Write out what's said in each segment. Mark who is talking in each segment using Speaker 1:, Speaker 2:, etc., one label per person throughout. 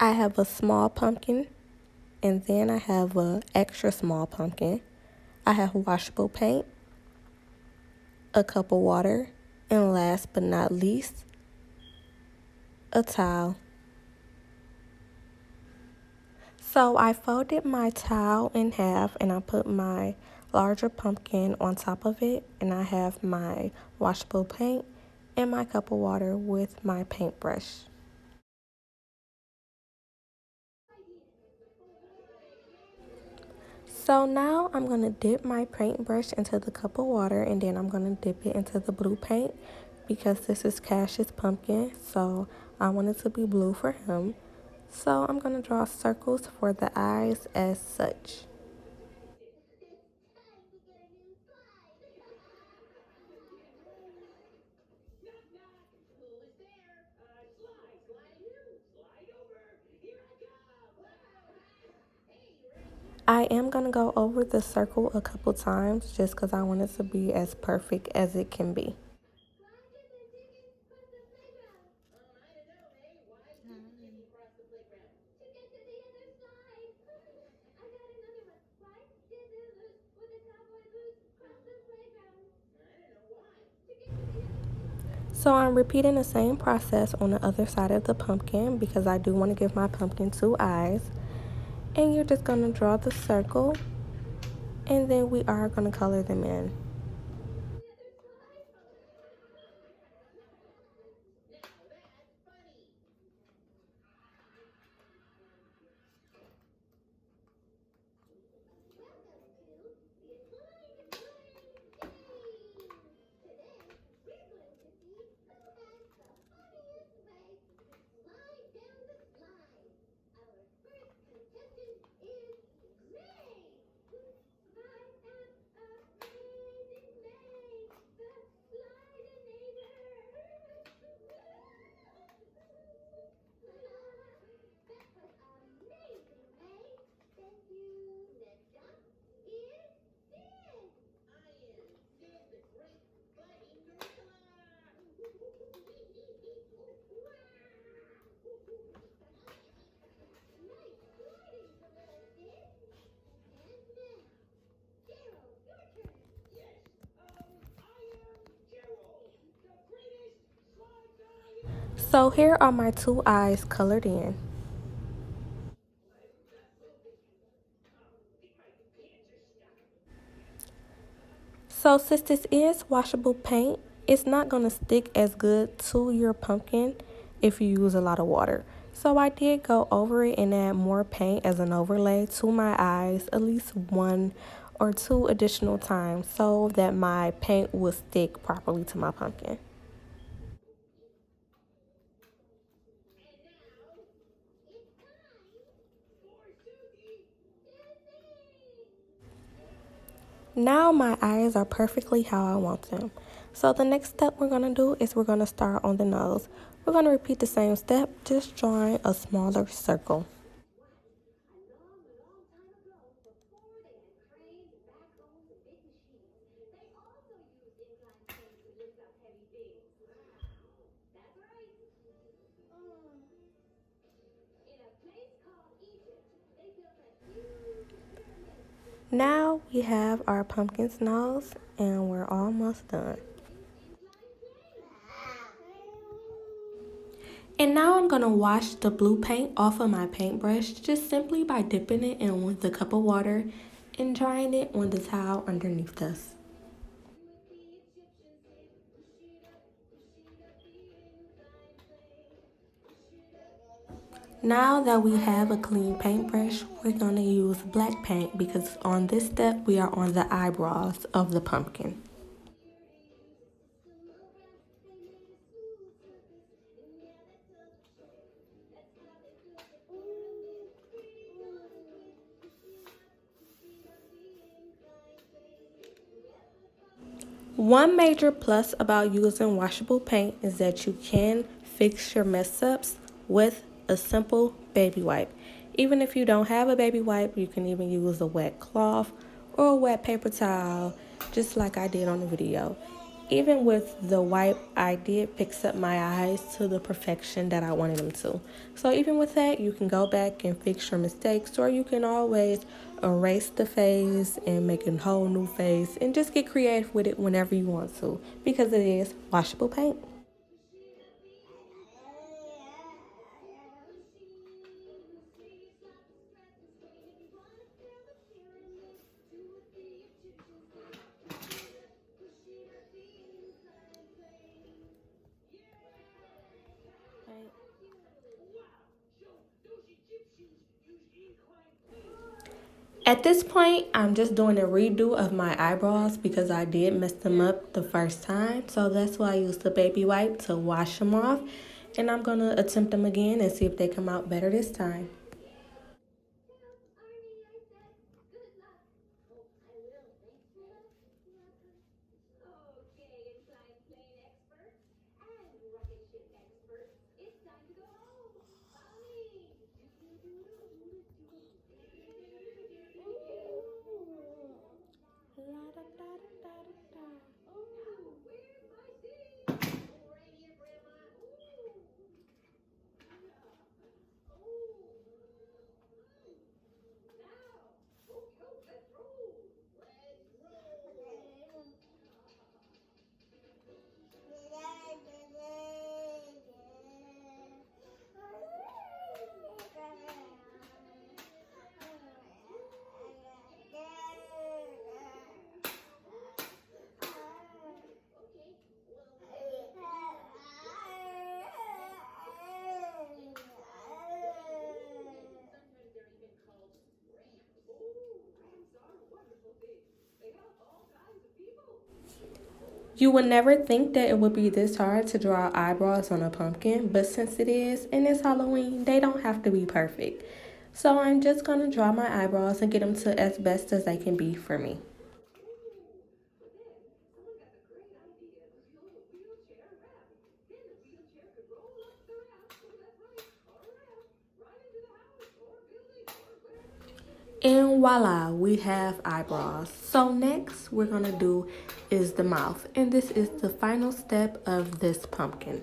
Speaker 1: I have a small pumpkin, and then I have a extra small pumpkin. I have washable paint, a cup of water, and last but not least, a towel. So I folded my towel in half and I put my larger pumpkin on top of it, and I have my washable paint and my cup of water with my paintbrush. So now I'm going to dip my paintbrush into the cup of water, and then I'm going to dip it into the blue paint because this is Cash's pumpkin, so I want it to be blue for him. So I'm going to draw circles for the eyes as such. I am going to go over the circle a couple times just because I want it to be as perfect as it can be. So I'm repeating the same process on the other side of the pumpkin because I do want to give my pumpkin two eyes. And you're just going to draw the circle, and then we are going to color them in. So here are my two eyes colored in. So since this is washable paint, it's not going to stick as good to your pumpkin if you use a lot of water. So I did go over it and add more paint as an overlay to my eyes at least one or two additional times so that my paint will stick properly to my pumpkin. Now my eyes are perfectly how I want them. So the next step we're going to do is we're going to start on the nose. We're going to repeat the same step, just drawing a smaller circle. Now we have our pumpkin's nose and we're almost done. And now I'm going to wash the blue paint off of my paintbrush just simply by dipping it in with a cup of water and drying it on the towel underneath us. Now that we have a clean paintbrush, we're going to use black paint because on this step we are on the eyebrows of the pumpkin. One major plus about using washable paint is that you can fix your mess ups with a simple baby wipe. Even if you don't have a baby wipe, you can even use a wet cloth or a wet paper towel, just like I did on the video. Even with the wipe, I did fix up my eyes to the perfection that I wanted them to. So even with that, you can go back and fix your mistakes, or you can always erase the face and make a whole new face and just get creative with it whenever you want to, because it is washable paint. At this point, I'm just doing a redo of my eyebrows because I did mess them up the first time. So that's why I used the baby wipe to wash them off. And I'm going to attempt them again and see if they come out better this time. You would never think that it would be this hard to draw eyebrows on a pumpkin, but since it is and it's Halloween, they don't have to be perfect. So I'm just going to draw my eyebrows and get them to as best as they can be for me. And voila, we have eyebrows. So next we're going to do is the mouth. And this is the final step of this pumpkin.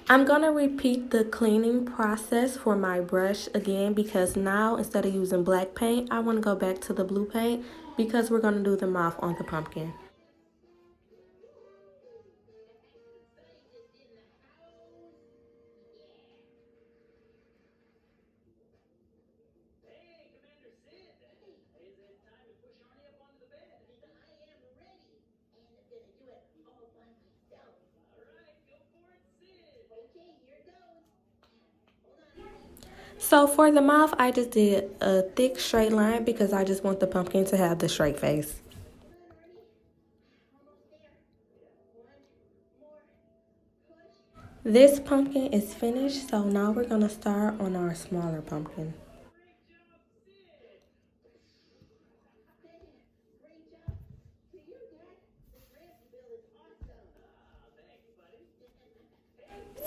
Speaker 1: I'm going to repeat the cleaning process for my brush again because now instead of using black paint, I want to go back to the blue paint because we're going to do the mouth on the pumpkin. So for the mouth, I just did a thick straight line because I just want the pumpkin to have the straight face. This pumpkin is finished, so now we're going to start on our smaller pumpkin.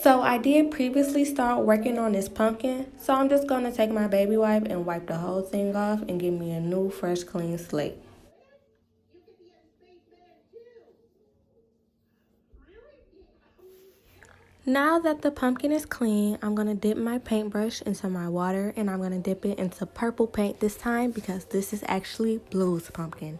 Speaker 1: So I did previously start working on this pumpkin, so I'm just going to take my baby wipe and wipe the whole thing off and give me a new fresh clean slate. Now that the pumpkin is clean, I'm going to dip my paintbrush into my water and I'm going to dip it into purple paint this time because this is actually Blue's pumpkin.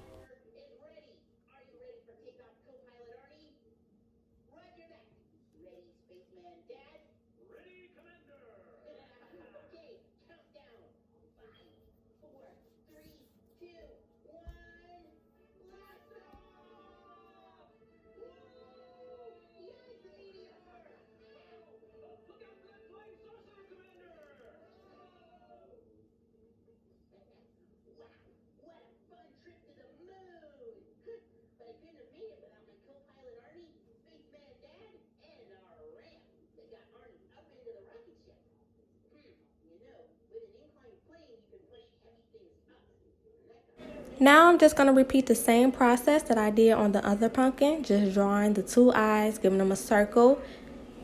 Speaker 1: Now I'm just going to repeat the same process that I did on the other pumpkin, just drawing the two eyes, giving them a circle,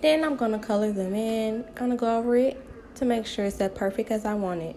Speaker 1: Then I'm going to color them in. Going to go over it to make sure it's as perfect as I want it.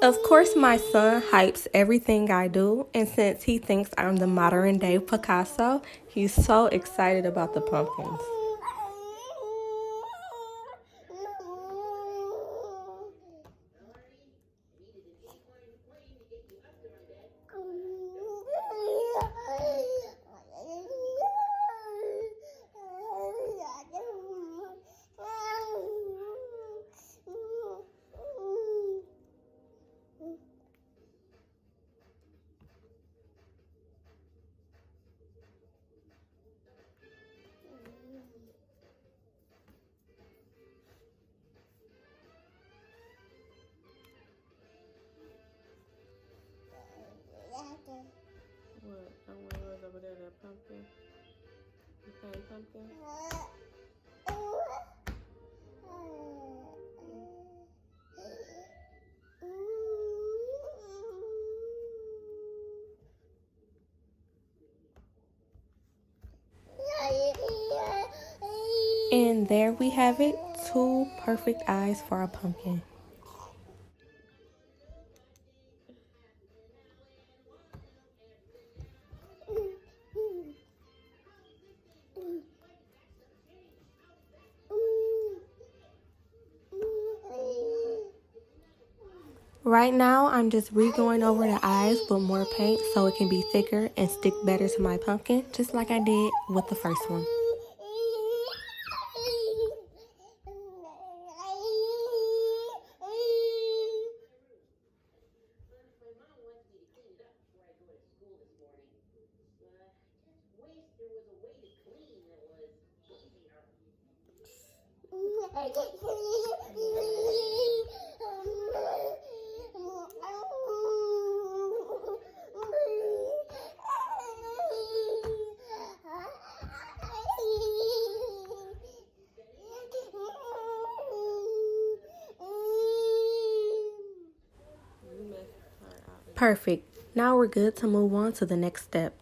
Speaker 1: Of course, my son hypes everything I do, and since he thinks I'm the modern day Picasso, he's so excited about the pumpkins. What? I want yours over there, that pumpkin. You paint pumpkin? And there we have it, 2 perfect eyes for a pumpkin. Right now, I'm just re-going over the eyes with more paint so it can be thicker and stick better to my pumpkin, just like I did with the first one. Perfect. Now we're good to move on to the next step.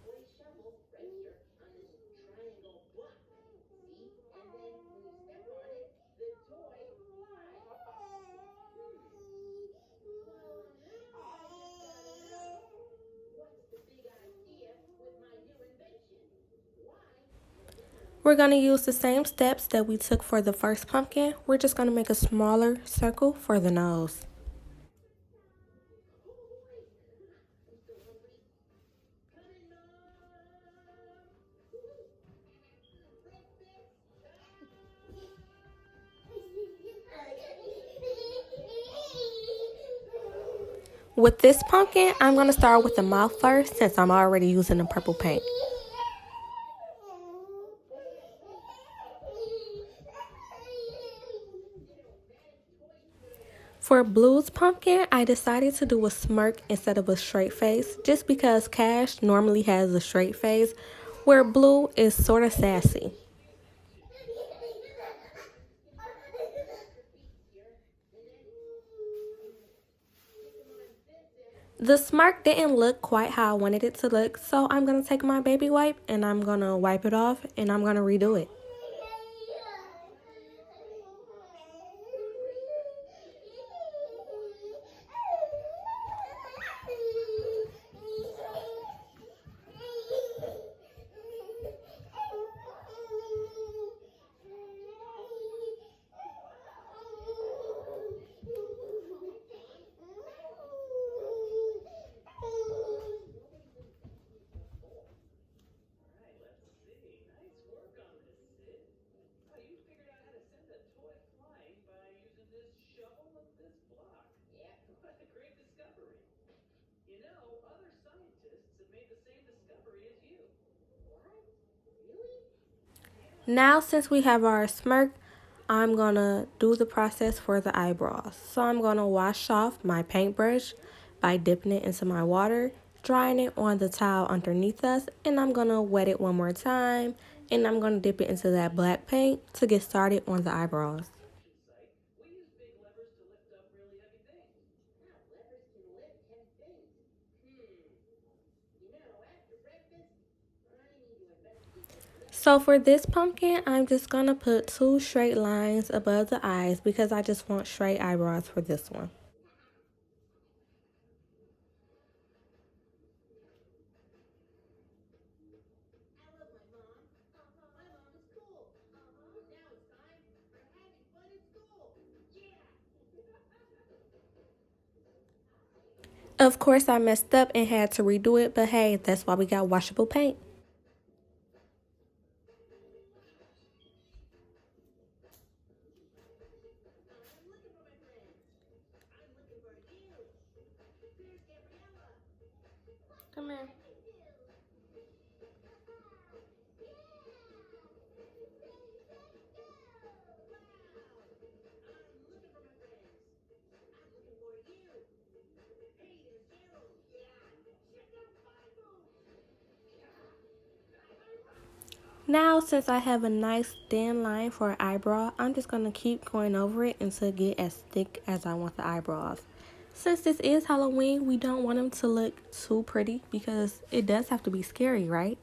Speaker 1: We're going to use the same steps that we took for the first pumpkin. We're just going to make a smaller circle for the nose. With this pumpkin, I'm going to start with the mouth first since I'm already using the purple paint. For Blue's pumpkin, I decided to do a smirk instead of a straight face just because Cash normally has a straight face, where Blue is sort of sassy. The smirk didn't look quite how I wanted it to look, so I'm going to take my baby wipe and I'm going to wipe it off and I'm going to redo it. Now, since we have our smirk, I'm gonna do the process for the eyebrows. So I'm gonna wash off my paintbrush by dipping it into my water, drying it on the towel underneath us, and I'm gonna wet it one more time, and I'm gonna dip it into that black paint to get started on the eyebrows. So for this pumpkin, I'm just gonna put two straight lines above the eyes because I just want straight eyebrows for this one. Of course, I messed up and had to redo it, but hey, that's why we got washable paint. Come here. Now, since I have a nice thin line for an eyebrow, I'm just going to keep going over it until it get as thick as I want the eyebrows. Since this is Halloween, we don't want them to look too pretty because it does have to be scary, right?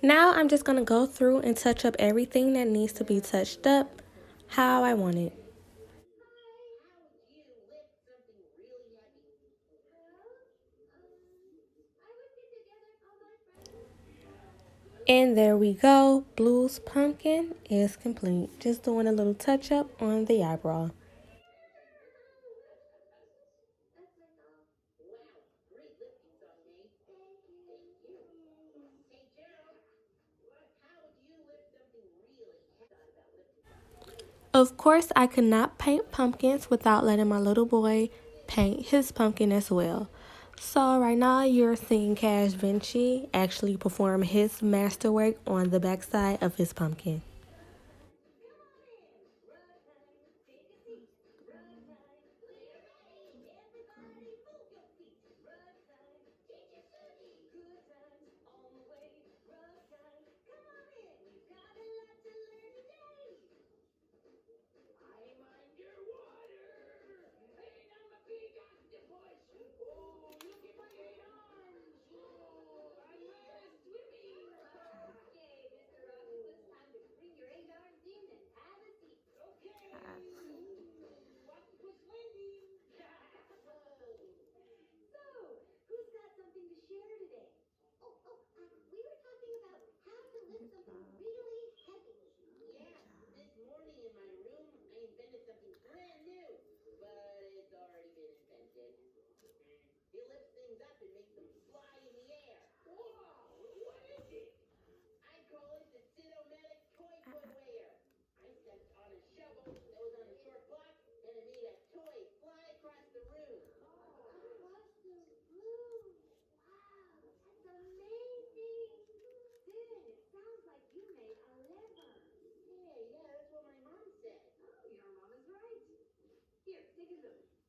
Speaker 1: Now I'm just going to go through and touch up everything that needs to be touched up how I want it. And there we go. Blue's pumpkin is complete. Just doing a little touch up on the eyebrow. Of course, I could not paint pumpkins without letting my little boy paint his pumpkin as well. So right now you're seeing Cash Vinci actually perform his masterwork on the backside of his pumpkin.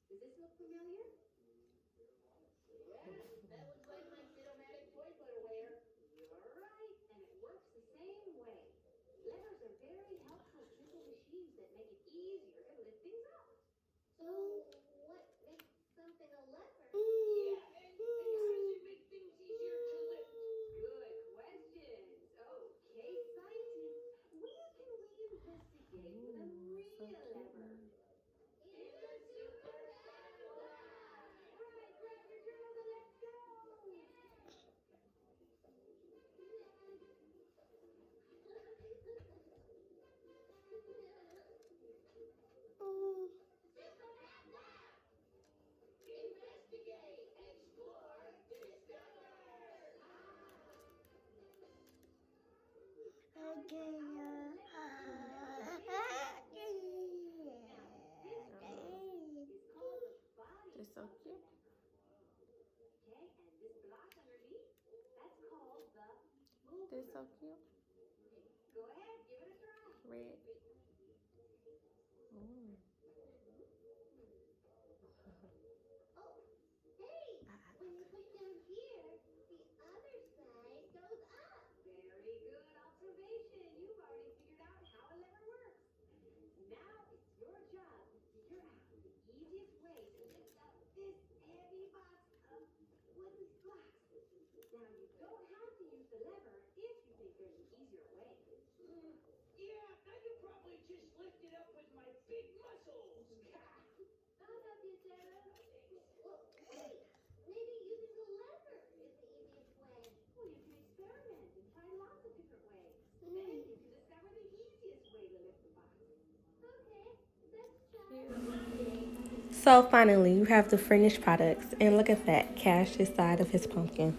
Speaker 2: Does this look familiar? Yeah, that looks like my Kid-O-Matic toy put-awayer. You're right, and it works the same way. Levers are very helpful, simple machines that make it easier to lift things up. So, what makes something a lever? Yeah, and how does it make things easier to lift? Good questions. Okay, scientists, where can we investigate with a
Speaker 1: So
Speaker 2: real lever?
Speaker 1: cute.
Speaker 2: In the super lab! Right, grab your journals and let's go! Investigate, explore, discover! Is called the body
Speaker 1: They're so
Speaker 2: of the
Speaker 1: cute.
Speaker 2: lever. Okay, and this block underneath, that's called the
Speaker 1: They're
Speaker 2: fulcrum.
Speaker 1: so cute.
Speaker 2: Go ahead, give it a try.
Speaker 1: Red. Mm.
Speaker 2: Oh, hey! When you put down here, the other side goes up. Very good observation. You've already figured out how a lever works. Now it's your job to figure out the easiest way to lift up this heavy box of wooden blocks. Now you don't have to use the lever if you think there's an easier way. Yeah, I could probably just lift it up with my big muscles. I'll help you, Sarah. Well, wait. Maybe using the lever is the easiest way. Well, you can experiment and try lots of different ways. Then you can discover the easiest way to lift the box. Okay, let's try.
Speaker 1: So finally, you have the finished products, and look at that, Cash's side of his pumpkin.